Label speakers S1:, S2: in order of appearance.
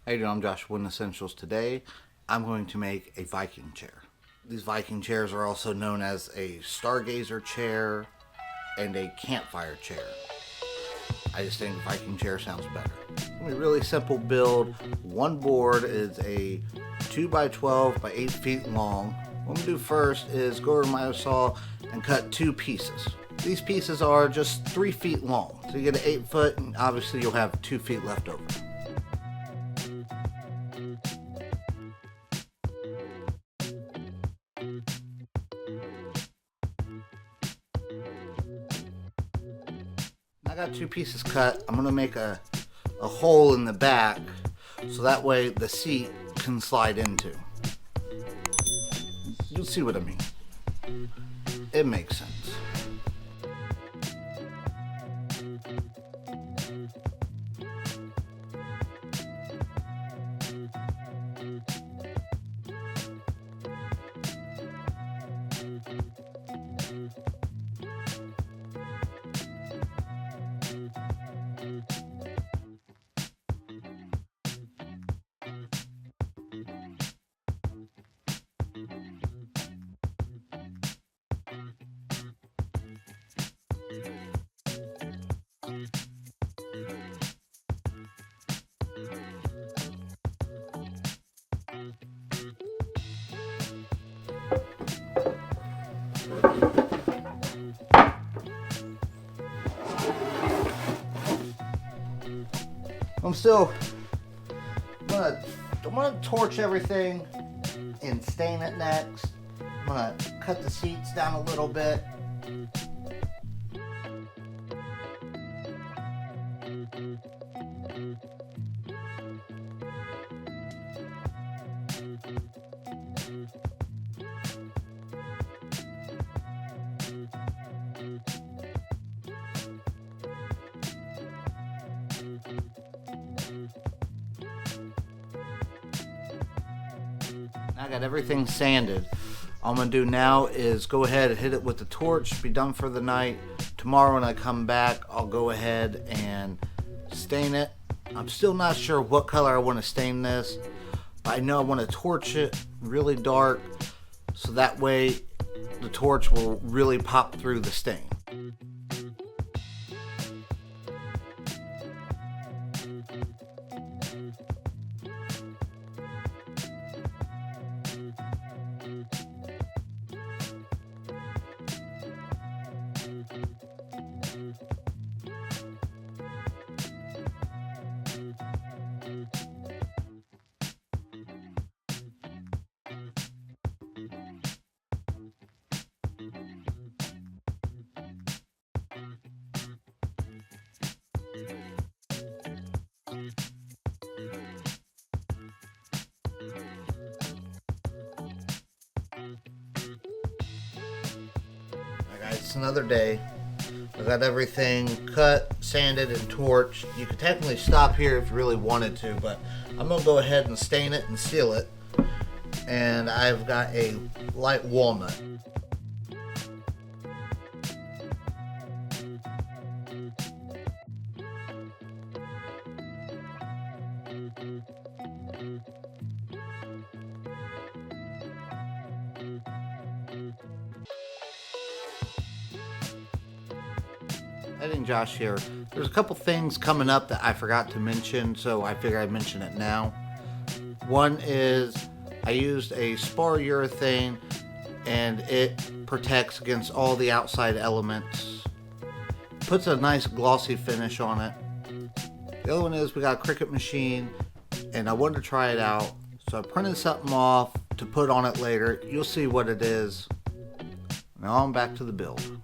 S1: Hey dude, I'm Josh Wooden Essentials. Today, I'm going to make a Viking chair. These Viking chairs are also known as a stargazer chair and a campfire chair. I just think Viking chair sounds better. It's going to be a really simple build. One board is a 2x12 by 8 feet long. What I'm going to do first is go over to my saw and cut 2 pieces. These pieces are just 3 feet long. So you get an 8 foot and obviously you'll have 2 feet left over. I got 2 pieces cut. I'm going to make a hole in the back so that way the seat can slide into. You'll see what I mean. It makes sense. I'm gonna torch everything and stain it next. I'm gonna cut the seats down a little bit. I got everything sanded. All I'm going to do now is go ahead and hit it with the torch, be done for the night. Tomorrow when I come back, I'll go ahead and stain it. I'm still not sure what color I want to stain this, but I know I want to torch it really dark so that way the torch will really pop through the stain. It's another day. I got everything cut, sanded, and torched. You could technically stop here if you really wanted to, but I'm going to go ahead and stain it and seal it. And I've got a light walnut. Hey, Josh here. There's a couple things coming up that I forgot to mention, so I figure I'd mention it now. One is I used a spar urethane and it protects against all the outside elements. Puts a nice glossy finish on it. The other one is we got a Cricut machine and I wanted to try it out, so I printed something off to put on it later. You'll see what it is. Now I'm back to the build.